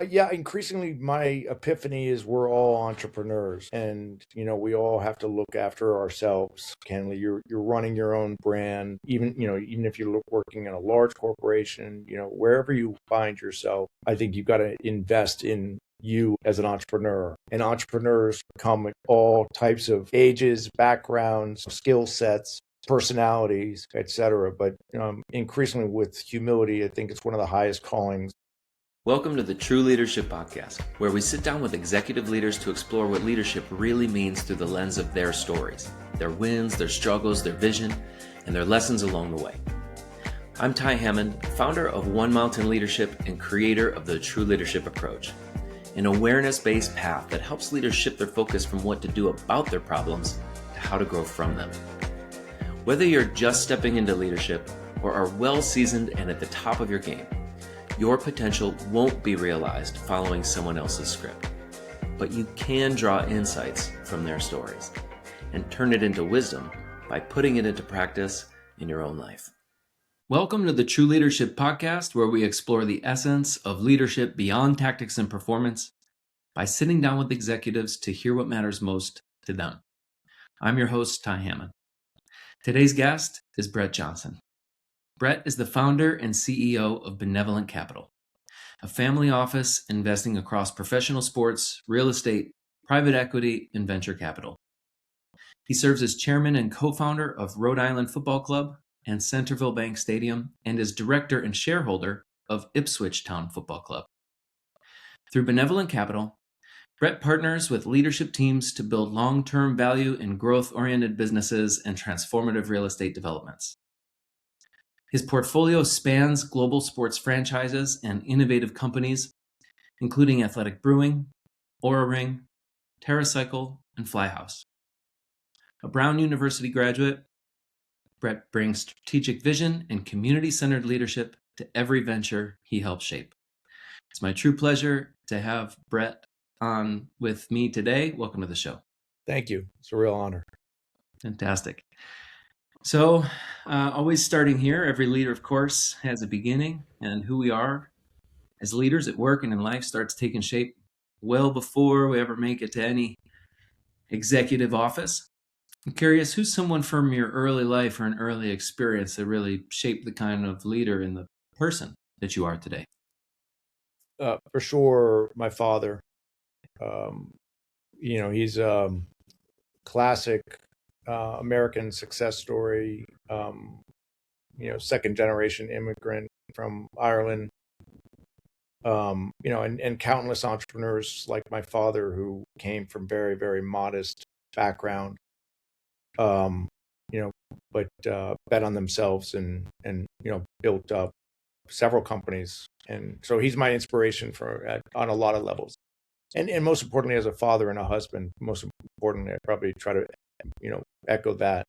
Yeah, increasingly my epiphany is we're all entrepreneurs and we all have to look after ourselves. Kenley, you're running your own brand, even if you're working in a large corporation, wherever you find yourself, I think you've got to invest in you as an entrepreneur. And entrepreneurs come with all types of ages, backgrounds, skill sets, personalities, etc. But increasingly with humility, I think it's one of the highest callings. Welcome to the True Leadership Podcast, where we sit down with executive leaders to explore what leadership really means through the lens of their stories, their wins, their struggles, their vision, and their lessons along the way. I'm Ty Hammond, founder of One Mountain Leadership and creator of the True Leadership Approach, an awareness-based path that helps leaders shift their focus from what to do about their problems to how to grow from them. Whether you're just stepping into leadership or are well-seasoned and at the top of your game, your potential won't be realized following someone else's script, but you can draw insights from their stories and turn it into wisdom by putting it into practice in your own life. Welcome to the True Leadership Podcast, where we explore the essence of leadership beyond tactics and performance by sitting down with executives to hear what matters most to them. I'm your host, Ty Hammond. Today's guest is Brett Johnson. Brett is the founder and CEO of Benevolent Capital, a family office investing across professional sports, real estate, private equity, and venture capital. He serves as chairman and co-founder of Rhode Island Football Club and Centerville Bank Stadium, and is director and shareholder of Ipswich Town Football Club. Through Benevolent Capital, Brett partners with leadership teams to build long-term value in growth-oriented businesses and transformative real estate developments. His portfolio spans global sports franchises and innovative companies, including Athletic Brewing, Aura Ring, TerraCycle, and Flyhouse. A Brown University graduate, Brett brings strategic vision and community-centered leadership to every venture he helps shape. It's my true pleasure to have Brett on with me today. Welcome to the show. Thank you. It's a real honor. Fantastic. So, always starting here, every leader, of course, has a beginning, and who we are as leaders at work and in life starts taking shape well before we ever make it to any executive office. I'm curious, who's someone from your early life or an early experience that really shaped the kind of leader and the person that you are today? For sure, my father. He's classic American success story. Second generation immigrant from Ireland. And countless entrepreneurs like my father who came from very, very modest background. But bet on themselves and built up several companies. And so he's my inspiration on a lot of levels. And most importantly, as a father and a husband, most importantly, I probably try to, echo that.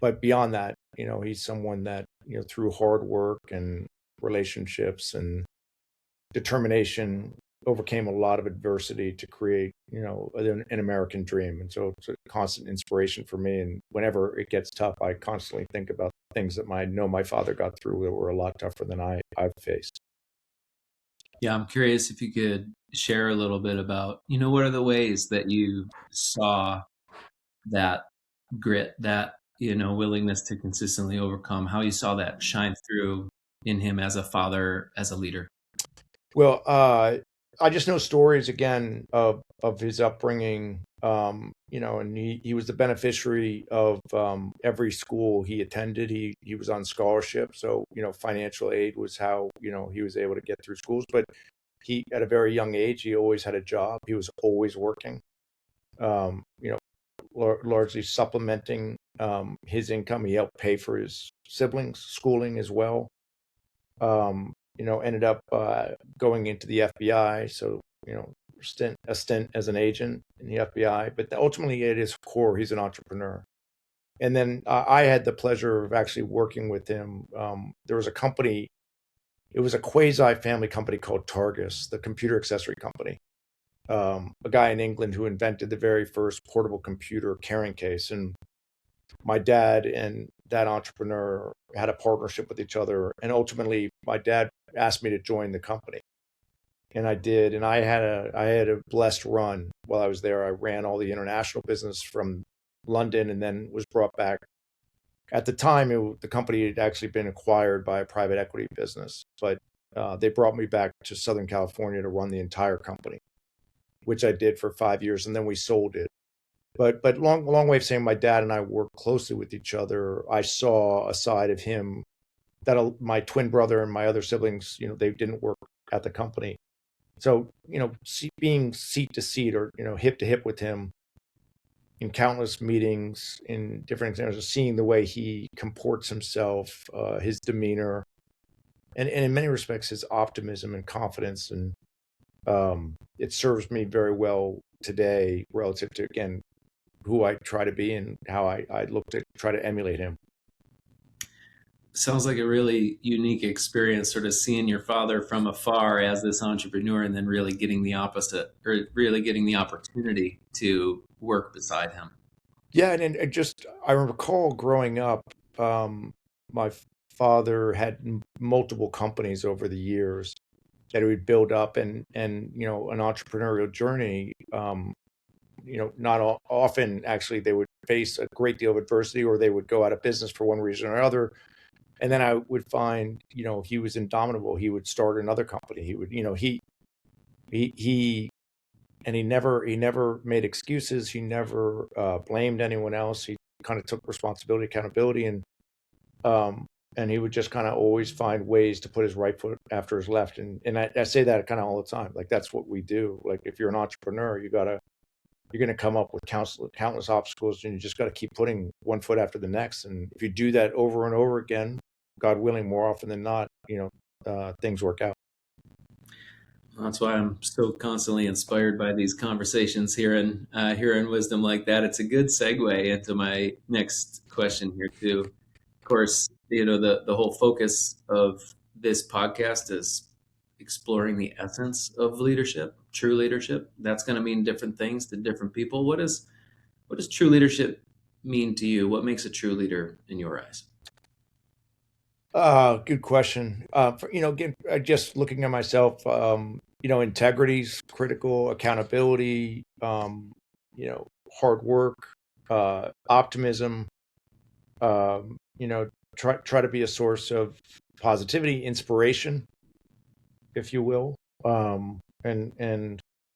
But beyond that, he's someone that, through hard work and relationships and determination, overcame a lot of adversity to create, an American dream. And so it's a constant inspiration for me. And whenever it gets tough, I constantly think about things that my father got through that were a lot tougher than I've faced. Yeah, I'm curious if you could share a little bit about, what are the ways that you saw that grit, that, willingness to consistently overcome, how you saw that shine through in him as a father, as a leader? Well, I just know stories again of his upbringing, and he was the beneficiary of every school he attended. He was on scholarship, so financial aid was how he was able to get through schools. But he, at a very young age, he always had a job. He was always working, largely supplementing his income. He helped pay for his siblings' schooling as well. Ended up going into the FBI. So, a stint as an agent in the FBI. But ultimately, at his core, he's an entrepreneur. And then I had the pleasure of actually working with him. There was a company, it was a quasi-family company called Targus, the computer accessory company. A guy in England who invented the very first portable computer carrying case. And my dad and that entrepreneur had a partnership with each other. And ultimately, my dad asked me to join the company. and I did, and I had a blessed run while I was there. I ran all the international business from London, and then was brought back. At the time, the company had actually been acquired by a private equity business, but they brought me back to Southern California to run the entire company, which I did for 5 years, and then we sold it. But long way of saying, my dad and I worked closely with each other. I saw a side of him that my twin brother and my other siblings, they didn't work at the company. So, being seat to seat, or, hip to hip with him in countless meetings, in different examples, seeing the way he comports himself, his demeanor, and in many respects, his optimism and confidence. And it serves me very well today relative to, again, who I try to be and how I look to try to emulate him. Sounds like a really unique experience, sort of seeing your father from afar as this entrepreneur and then really getting the opposite, or really getting the opportunity to work beside him. Yeah, and I recall growing up, my father had multiple companies over the years that he would build up, and an entrepreneurial journey. Not often actually they would face a great deal of adversity, or they would go out of business for one reason or another. And then I would find, he was indomitable. He would start another company. He would, he and he never made excuses. He never blamed anyone else. He kind of took responsibility, accountability, and he would just kind of always find ways to put his right foot after his left. And I say that kind of all the time. Like, that's what we do. Like, if you're an entrepreneur, you're going to come up with countless obstacles, and you just got to keep putting one foot after the next. And if you do that over and over again, God willing, more often than not, things work out. That's why I'm so constantly inspired by these conversations, hearing wisdom like that. It's a good segue into my next question here too. Of course, the whole focus of this podcast is exploring the essence of leadership, true leadership. That's going to mean different things to different people. What does true leadership mean to you? What makes a true leader in your eyes? Good question. Again, just looking at myself, integrity's critical, accountability, hard work, optimism, try to be a source of positivity, inspiration, if you will. And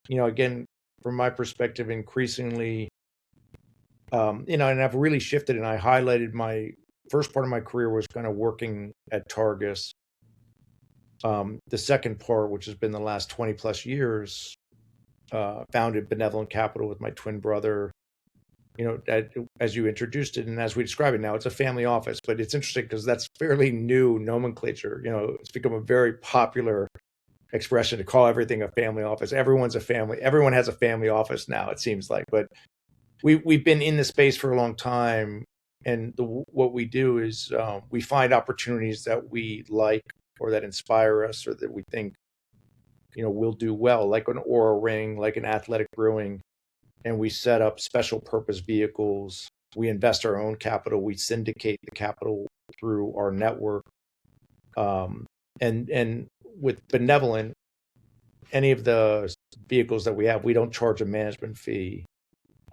again, from my perspective, increasingly, and I've really shifted, and I highlighted my first part of my career was kind of working at Targus. The second part, which has been the last 20 plus years, founded Benevolent Capital with my twin brother. As you introduced it, and as we describe it now, it's a family office, but it's interesting because that's fairly new nomenclature. It's become a very popular expression to call everything a family office. Everyone's a family. Everyone has a family office now, it seems like. But we've been in the space for a long time, and what we do is we find opportunities that we like, or that inspire us, or that we think will do well, like an Aura Ring, like an Athletic Brewing, and we set up special purpose vehicles. We invest our own capital. We syndicate the capital through our network. And with Benevolent, any of the vehicles that we have, we don't charge a management fee.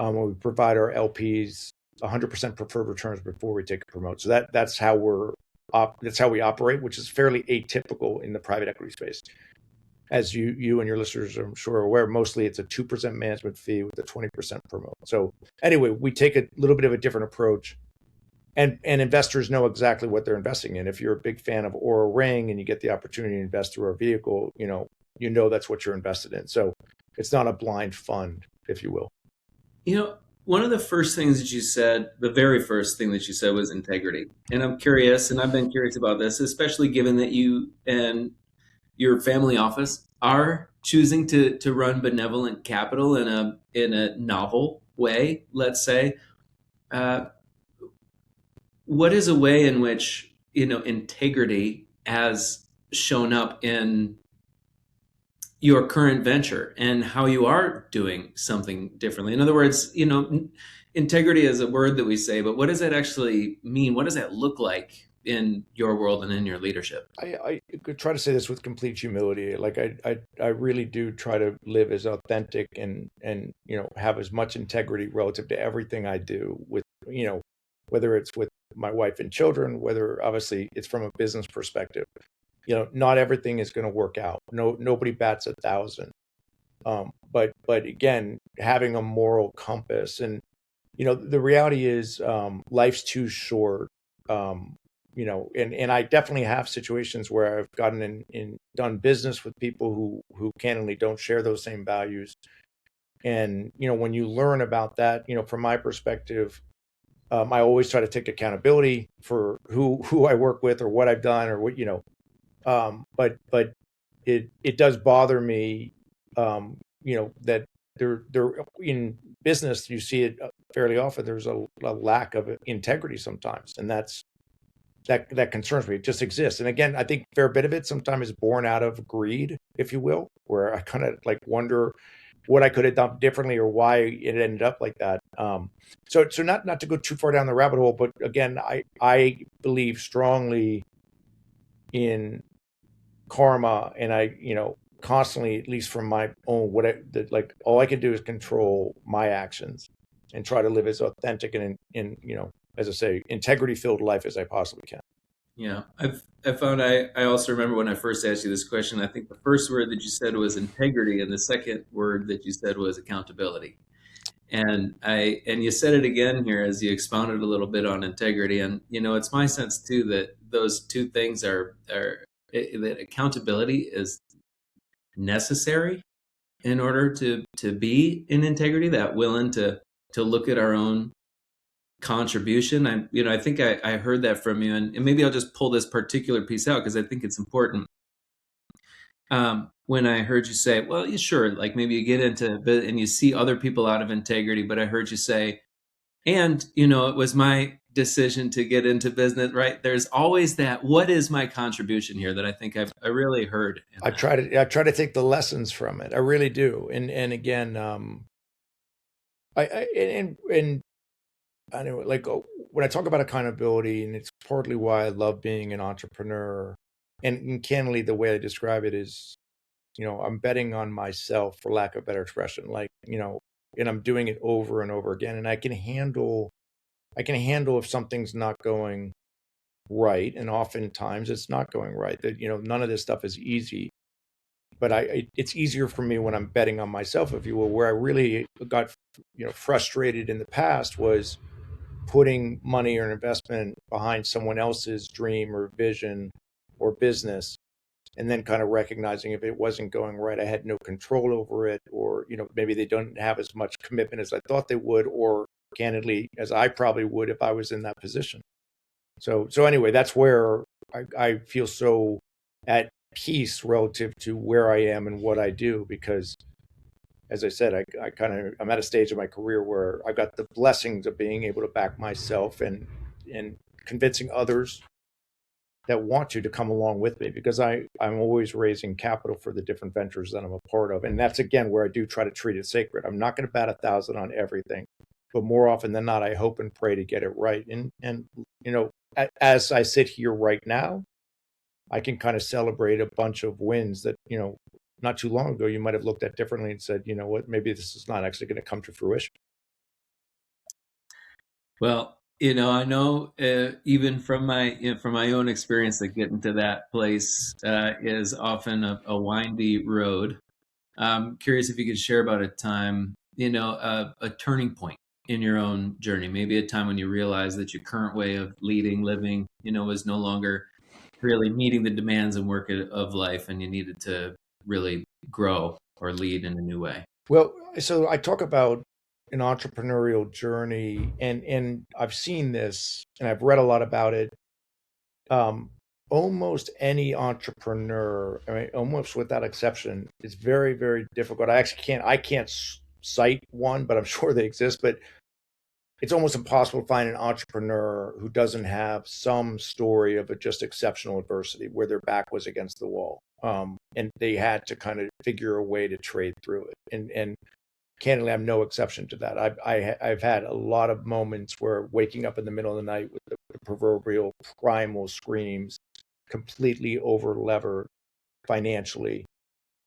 We provide our LPs 100% preferred returns before we take a promote. So that's how we operate, which is fairly atypical in the private equity space. As you and your listeners, I'm sure, are aware, mostly it's a 2% management fee with a 20% promote. So anyway, we take a little bit of a different approach, and investors know exactly what they're investing in. If you're a big fan of Aura Ring and you get the opportunity to invest through our vehicle, that's what you're invested in. So it's not a blind fund, if you will. One of the first things that you said, the very first thing that you said, was integrity. And I'm curious, and I've been curious about this, especially given that you and your family office are choosing to run Benevolent Capital in a novel way, let's say. What is a way in which integrity has shown up in your current venture, and how you are doing something differently? In other words, integrity is a word that we say, but what does that actually mean? What does that look like in your world and in your leadership? I could try to say this with complete humility. Like I really do try to live as authentic and have as much integrity relative to everything I do with whether it's with my wife and children, whether obviously it's from a business perspective. Not everything is going to work out. Nobody bats 1,000. But again, having a moral compass and the reality is life's too short. Um, and I definitely have situations where I've gotten in done business with people who candidly don't share those same values. And when you learn about that, from my perspective, I always try to take accountability for who I work with or what I've done or what. But it does bother me, that there in business you see it fairly often. There's a lack of integrity sometimes, and that concerns me. It just exists, and again, I think a fair bit of it sometimes is born out of greed, if you will, where I kind of like wonder what I could have done differently or why it ended up like that. So not to go too far down the rabbit hole, but again, I believe strongly in karma, and I constantly, at least from my own like all I can do is control my actions and try to live as authentic and in as I say, integrity filled life as I possibly can. Yeah, I found I also remember when I first asked you this question, I think the first word that you said was integrity, and the second word that you said was accountability. And you said it again here as you expounded a little bit on integrity. And it's my sense too that those two things that accountability is necessary in order to be in integrity, that willing to look at our own contribution. I think I heard that from you, and maybe I'll just pull this particular piece out because I think it's important. When I heard you say, well, sure, like maybe you get into and you see other people out of integrity, but I heard you say, and it was my decision to get into business, right? There's always that, what is my contribution here, that I think I really heard in I that. try to take the lessons from it. I really do. And again, I and I know, like, when I talk about accountability, and it's partly why I love being an entrepreneur, and candidly, the way I describe it is, I'm betting on myself, for lack of a better expression, like, and I'm doing it over and over again, and I can handle if something's not going right, and oftentimes it's not going right. That none of this stuff is easy, but it's easier for me when I'm betting on myself, if you will. Where I really got frustrated in the past was putting money or an investment behind someone else's dream or vision or business, and then kind of recognizing if it wasn't going right, I had no control over it, or maybe they don't have as much commitment as I thought they would, or candidly as I probably would if I was in that position. So anyway, that's where I feel so at peace relative to where I am and what I do, because as I said, I'm at a stage of my career where I've got the blessings of being able to back myself and convincing others that want to come along with me, because I'm always raising capital for the different ventures that I'm a part of. And that's again where I do try to treat it sacred. I'm not going to bat 1,000 on everything, but more often than not, I hope and pray to get it right. And as I sit here right now, I can kind of celebrate a bunch of wins that, not too long ago, you might have looked at differently and said, you know what, maybe this is not actually going to come to fruition. Well, I know even from my own experience that getting to that place is often a windy road. I'm curious if you could share about a time, a turning point in your own journey, maybe a time when you realized that your current way of living, was no longer really meeting the demands and work of life, and you needed to really grow or lead in a new way. Well, so I talk about an entrepreneurial journey, and I've seen this and I've read a lot about it. Um, Almost any entrepreneur, I mean, almost without exception, is very, very difficult. I can't cite one, but I'm sure they exist. But it's almost impossible to find an entrepreneur who doesn't have some story of a just exceptional adversity where their back was against the wall, and they had to kind of figure a way to trade through it. And candidly, I'm no exception to that. I've had a lot of moments where waking up in the middle of the night with the proverbial primal screams, completely over levered financially.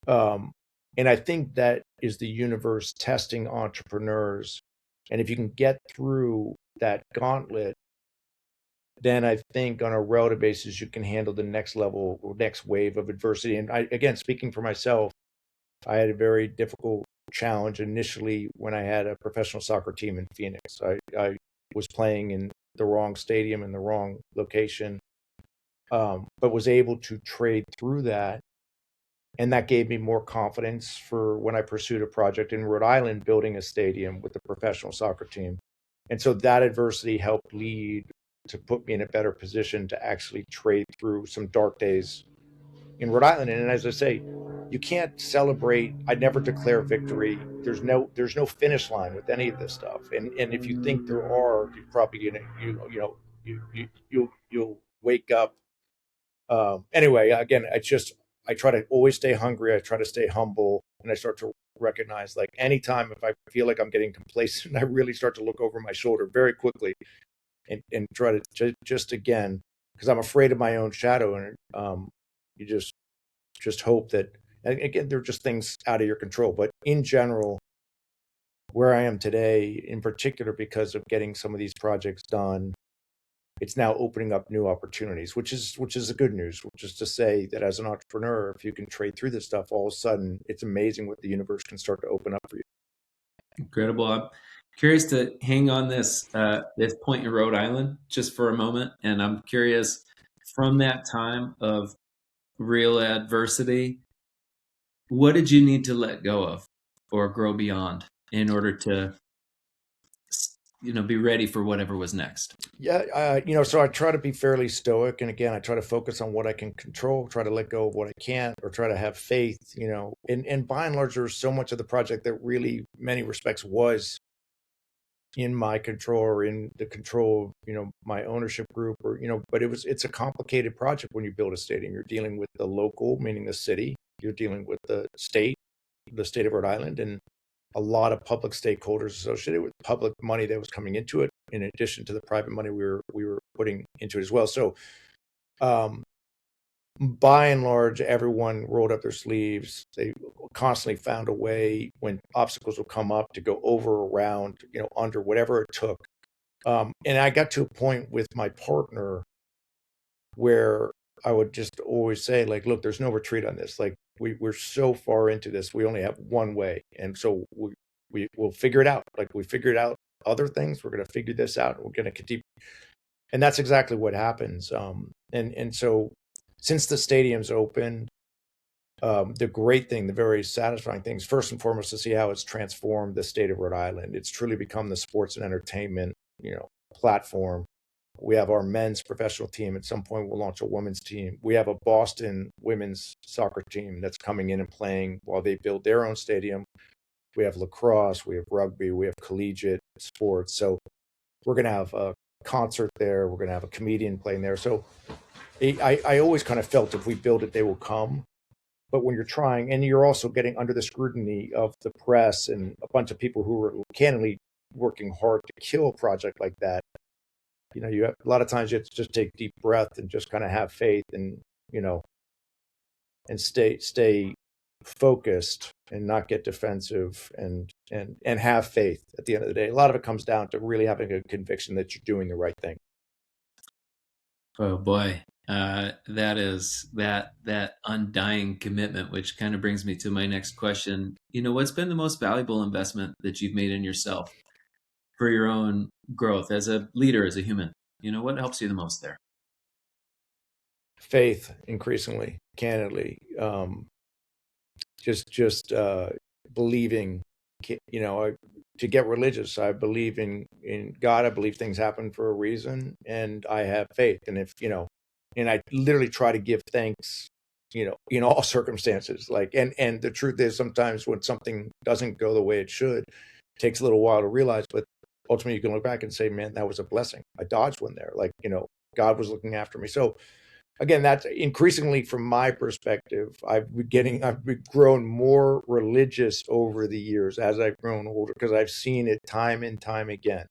And I think that is the universe testing entrepreneurs. And if you can get through that gauntlet, then I think on a relative basis, you can handle the next level or next wave of adversity. And I, again, speaking for myself, I had a very difficult challenge initially when I had a professional soccer team in Phoenix. I was playing in the wrong stadium in the wrong location, but was able to trade through that. And that gave me more confidence for when I pursued a project in Rhode Island, building a stadium with a professional soccer team. And so that adversity helped lead to put me in a better position to actually trade through some dark days in Rhode Island. And as I say, you can't celebrate. I never declare victory. There's no finish line with any of this stuff. And if you think there are, you're probably gonna you'll wake up. Anyway, again, I try to always stay hungry. I try to stay humble, and I start to recognize, like, anytime if I feel like I'm getting complacent, I really start to look over my shoulder very quickly and try to just again, because I'm afraid of my own shadow, and you just hope that, and again, they're just things out of your control. But in general, where I am today, in particular, because of getting some of these projects done, it's now opening up new opportunities, which is the good news, which is to say that as an entrepreneur, if you can trade through this stuff, all of a sudden it's amazing what the universe can start to open up for you. Incredible. I'm curious to hang on this point in Rhode Island just for a moment, and I'm curious, from that time of real adversity, what did you need to let go of or grow beyond in order to be ready for whatever was next? Yeah, so I try to be fairly stoic, and again, I try to focus on what I can control, try to let go of what I can't, or try to have faith. And by and large, there's so much of the project that really, many respects, was in my control or in the control of my ownership group, or but it's a complicated project. When you build a stadium, you're dealing with the local, meaning the city, you're dealing with the state of Rhode Island, and a lot of public stakeholders associated with public money that was coming into it, in addition to the private money we were putting into it as well. So by and large, everyone rolled up their sleeves. They constantly found a way, when obstacles would come up, to go over, around, under, whatever it took. And I got to a point with my partner where I would just always say, like, look, there's no retreat on this. Like, we're so far into this, we only have one way. And so we'll figure it out. Like, we figured out other things. We're going to figure this out. We're going to continue. And that's exactly what happens. And so since the stadium's opened, the great thing, the very satisfying thing is, first and foremost, to see how it's transformed the state of Rhode Island. It's truly become the sports and entertainment, platform. We have our men's professional team. At some point, we'll launch a women's team. We have a Boston women's soccer team that's coming in and playing while they build their own stadium. We have lacrosse, we have rugby, we have collegiate sports. So we're going to have a concert there. We're going to have a comedian playing there. So I always kind of felt, if we build it, they will come. But when you're trying, and you're also getting under the scrutiny of the press and a bunch of people who are candidly working hard to kill a project like that, you have, a lot of times you have to just take deep breath and just kind of have faith, and and stay focused and not get defensive, and have faith. At the end of the day, a lot of it comes down to really having a conviction that you're doing the right thing. Oh boy, that undying commitment, which kind of brings me to my next question. What's been the most valuable investment that you've made in yourself for your own growth as a leader, as a human? What helps you the most there? Faith, increasingly, candidly, just believing. To get religious, I believe in God. I believe things happen for a reason, and I have faith. And and I literally try to give thanks, in all circumstances. Like, and the truth is, sometimes when something doesn't go the way it should, it takes a little while to realize, but ultimately you can look back and say, man, that was a blessing. I dodged one there. Like, God was looking after me. So again, that's increasingly, from my perspective, I've grown more religious over the years as I've grown older, because I've seen it time and time again,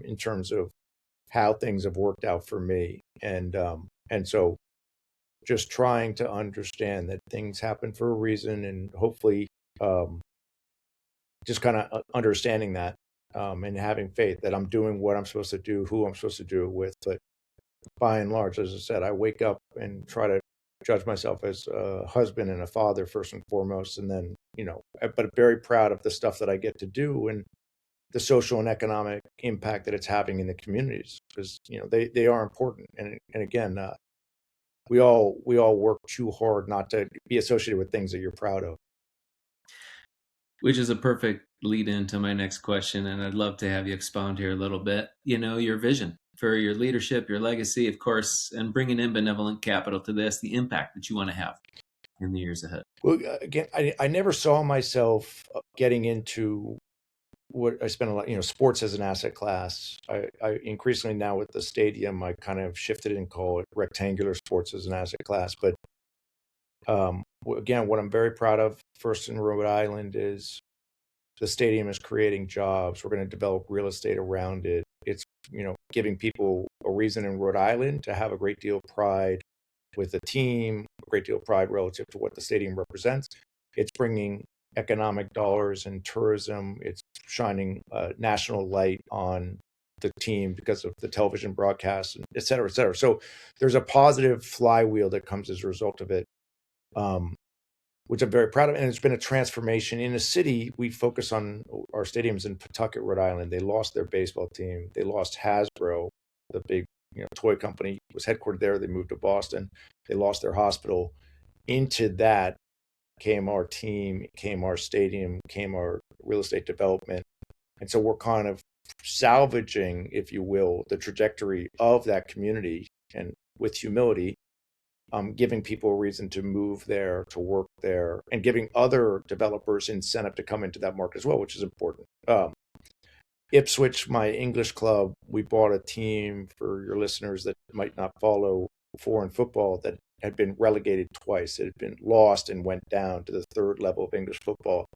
in terms of how things have worked out for me. And so just trying to understand that things happen for a reason, and hopefully um, just kind of understanding that, and having faith that I'm doing what I'm supposed to do, who I'm supposed to do it with. But by and large, as I said, I wake up and try to judge myself as a husband and a father first and foremost, and then, but very proud of the stuff that I get to do and the social and economic impact that it's having in the communities, because they are important. And again, we all work too hard not to be associated with things that you're proud of. Which is a perfect lead into my next question, and I'd love to have you expound here a little bit. Your vision for your leadership, your legacy, of course, and bringing in Benevolent Capital to this, the impact that you want to have in the years ahead. Well, again, I never saw myself getting into what I spent a lot, sports as an asset class. I increasingly now with the stadium, I kind of shifted and call it rectangular sports as an asset class. But again, what I'm very proud of first in Rhode Island is the stadium is creating jobs. We're going to develop real estate around it. It's, giving people a reason in Rhode Island to have a great deal of pride with the team, a great deal of pride relative to what the stadium represents. It's bringing economic dollars and tourism. It's shining national light on the team because of the television broadcasts, and et cetera, et cetera. So there's a positive flywheel that comes as a result of it, which I'm very proud of. And it's been a transformation. In a city, we focus on our stadiums in Pawtucket, Rhode Island. They lost their baseball team. They lost Hasbro, the big toy company was headquartered there. They moved to Boston. They lost their hospital. Into that came our team, came our stadium, came our real estate development. And so we're kind of salvaging, if you will, the trajectory of that community, and with humility, giving people a reason to move there, to work there, and giving other developers incentive to come into that market as well, which is important. Ipswich, my English club, we bought a team, for your listeners that might not follow foreign football, that had been relegated twice. It had been lost and went down to the third level of English football.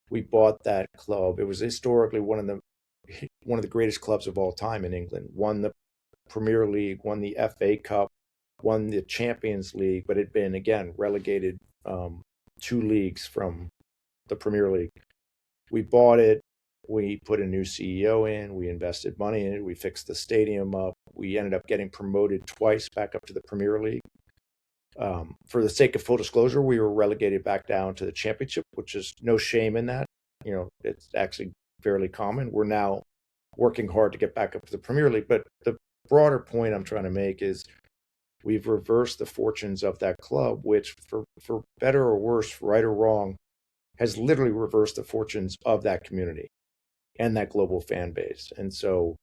We bought that club. It was historically one of the greatest clubs of all time in England. Won the Premier League, won the FA Cup, won the Champions League, but had been, again, relegated 2 leagues from the Premier League. We bought it. We put a new CEO in. We invested money in it. We fixed the stadium up. We ended up getting promoted twice back up to the Premier League. For the sake of full disclosure, we were relegated back down to the Championship, which is no shame in that. It's actually fairly common. We're now working hard to get back up to the Premier League. But the broader point I'm trying to make is we've reversed the fortunes of that club, which, for better or worse, right or wrong, has literally reversed the fortunes of that community and that global fan base. And so,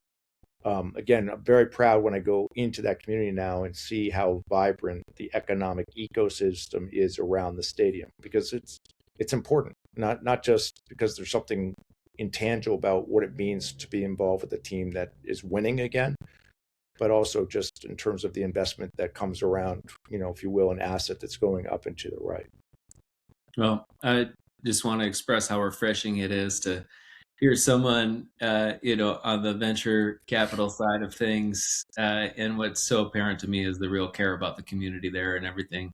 again, I'm very proud when I go into that community now and see how vibrant the economic ecosystem is around the stadium, because it's important, not just because there's something intangible about what it means to be involved with a team that is winning again, but also just in terms of the investment that comes around, if you will, an asset that's going up and to the right. Well, I just want to express how refreshing it is to hear someone, on the venture capital side of things. And what's so apparent to me is the real care about the community there and everything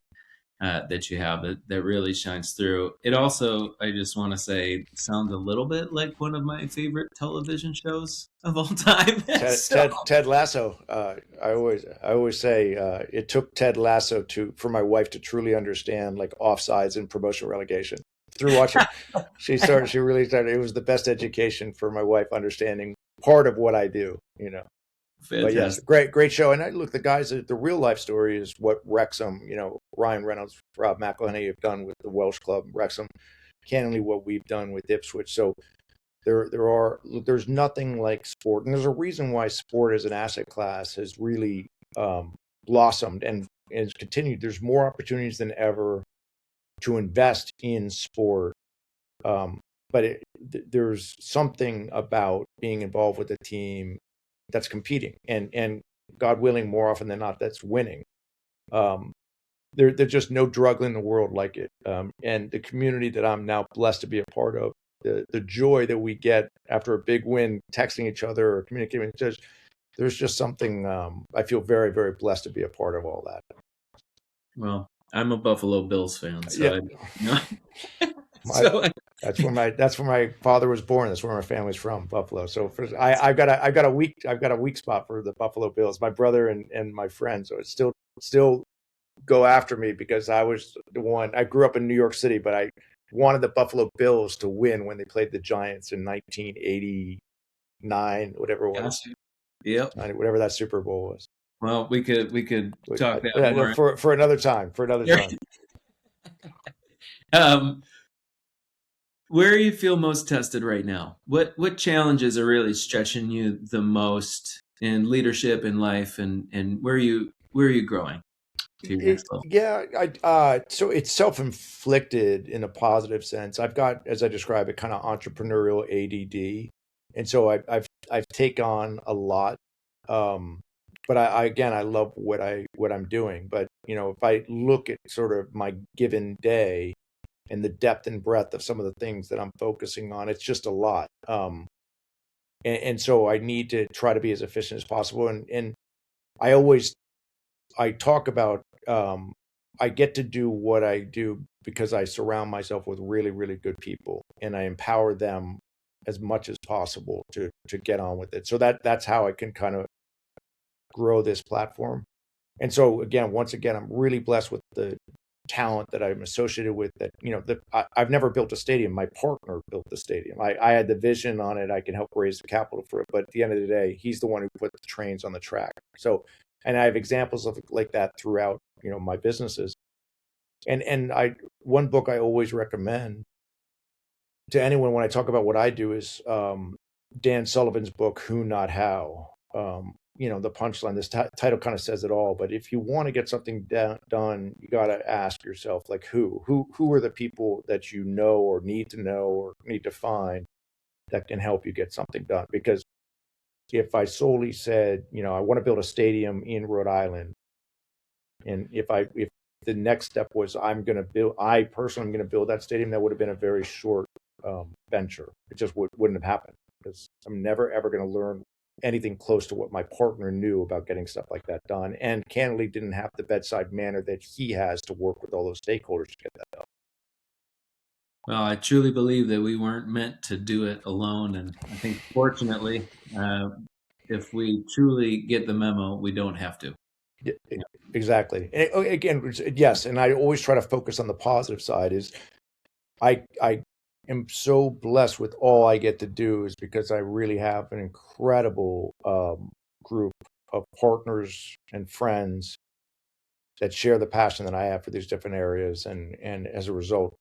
that you have that really shines through. It also, I just want to say, sounds a little bit like one of my favorite television shows of all time. Ted Lasso. I always say it took Ted Lasso for my wife to truly understand like offsides and promotion relegation. Through watching, she really started. It was the best education for my wife, understanding part of what I do. Fantastic. But yes, great show. And look, the guys, the real life story is what Wrexham, Ryan Reynolds, Rob McElhenney have done with the Welsh club, Wrexham, candidly what we've done with Ipswich. So there's nothing like sport, and there's a reason why sport as an asset class has really blossomed and has continued. There's more opportunities than ever to invest in sport. But there's something about being involved with a team that's competing, and God willing, more often than not, that's winning. There's just no drug in the world like it. And the community that I'm now blessed to be a part of, the joy that we get after a big win, texting each other or communicating with each other, there's just something, I feel very, very blessed to be a part of all that. Well, I'm a Buffalo Bills fan, Yeah. so know. My, So that's where my father was born. That's where my family's from, Buffalo. So I've got a weak spot for the Buffalo Bills. My brother and my friends, so it's still go after me because I was the one. I grew up in New York City, but I wanted the Buffalo Bills to win when they played the Giants in 1989, whatever it was, gotcha. Yep. whatever that Super Bowl was. Well, we could talk that more For another time. For another time. Where you feel most tested right now? What challenges are really stretching you the most in leadership in life, and where are you growing to your next level? Yeah, so it's self-inflicted in a positive sense. I've got, as I describe it, kind of entrepreneurial ADD, and so I've taken on a lot. But I again, I love what I'm doing. But if I look at sort of my given day and the depth and breadth of some of the things that I'm focusing on, it's just a lot. And so I need to try to be as efficient as possible. And I always I talk about I get to do what I do because I surround myself with really, really good people, and I empower them as much as possible to get on with it. So that's how I can kind of grow this platform. And so again, once again, I'm really blessed with the talent that I'm associated with. That I've never built a stadium. My partner built the stadium. I had the vision on it. I can help raise the capital for it, but at the end of the day, he's the one who put the trains on the track. So, and I have examples of like that throughout my businesses. And one book I always recommend to anyone when I talk about what I do is Dan Sullivan's book, Who Not How. The punchline, this title kind of says it all, but if you want to get something done, you got to ask yourself, like, who are the people that you know or need to find that can help you get something done? Because if I solely said, I want to build a stadium in Rhode Island, and if the next step was I personally am going to build that stadium, that would have been a very short venture. It just wouldn't have happened because I'm never ever going to learn anything close to what my partner knew about getting stuff like that done, and candidly didn't have the bedside manner that he has to work with all those stakeholders to get that done. Well, I truly believe that we weren't meant to do it alone, and I think fortunately, if we truly get the memo, we don't have to. Yeah, exactly. And again, yes, and I always try to focus on the positive side. Is I am so blessed with all I get to do is because I really have an incredible group of partners and friends that share the passion that I have for these different areas, and as a result,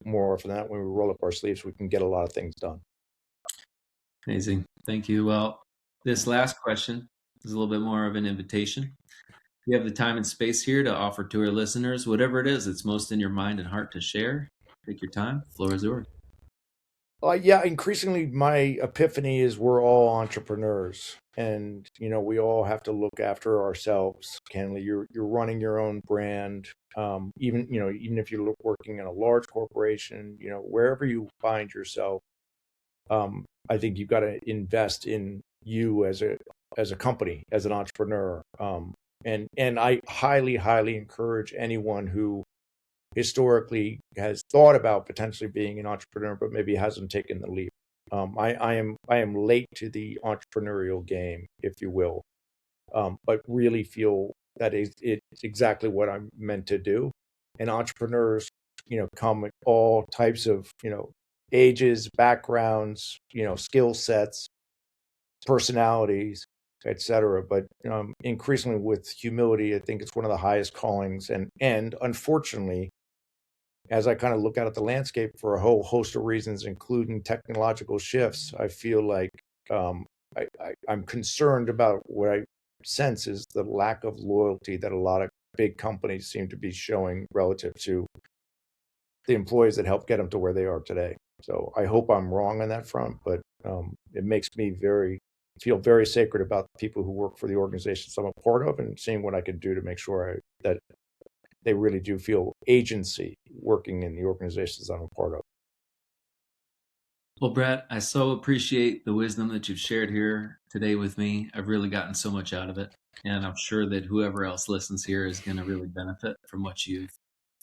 more often than not, when we roll up our sleeves, we can get a lot of things done. Amazing. Thank you. Well, this last question is a little bit more of an invitation. You have the time and space here to offer to our listeners whatever it is that's most in your mind and heart to share. Take your time. The floor is yours. Yeah, increasingly my epiphany is we're all entrepreneurs, and we all have to look after ourselves. Candidly, you're running your own brand, even if you're working in a large corporation, wherever you find yourself. I think you've got to invest in you as a company, as an entrepreneur. And I highly, highly encourage anyone who historically has thought about potentially being an entrepreneur, but maybe hasn't taken the leap. I am late to the entrepreneurial game, if you will, but really feel that it's exactly what I'm meant to do. And entrepreneurs, come with all types of, ages, backgrounds, skill sets, personalities, etc. But increasingly with humility, I think it's one of the highest callings. And unfortunately, as I kind of look out at the landscape for a whole host of reasons, including technological shifts, I feel like I'm concerned about what I sense is the lack of loyalty that a lot of big companies seem to be showing relative to the employees that help get them to where they are today. So I hope I'm wrong on that front, but it makes me feel very sacred about the people who work for the organizations I'm a part of, and seeing what I can do to make sure that they really do feel agency working in the organizations I'm a part of. Well, Brett, I so appreciate the wisdom that you've shared here today with me. I've really gotten so much out of it. And I'm sure that whoever else listens here is going to really benefit from what you've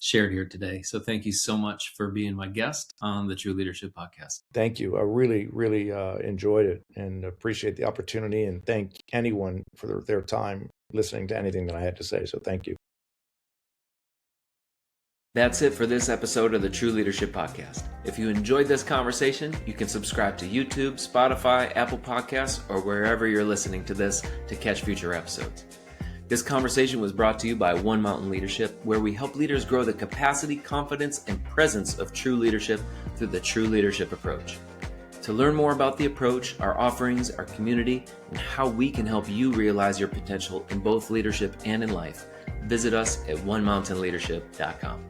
shared here today. So thank you so much for being my guest on the True Leadership Podcast. Thank you. I really enjoyed it and appreciate the opportunity, and thank anyone for their time listening to anything that I had to say. So thank you. That's it for this episode of the True Leadership Podcast. If you enjoyed this conversation, you can subscribe to YouTube, Spotify, Apple Podcasts, or wherever you're listening to this to catch future episodes. This conversation was brought to you by One Mountain Leadership, where we help leaders grow the capacity, confidence, and presence of true leadership through the True Leadership approach. To learn more about the approach, our offerings, our community, and how we can help you realize your potential in both leadership and in life, visit us at onemountainleadership.com.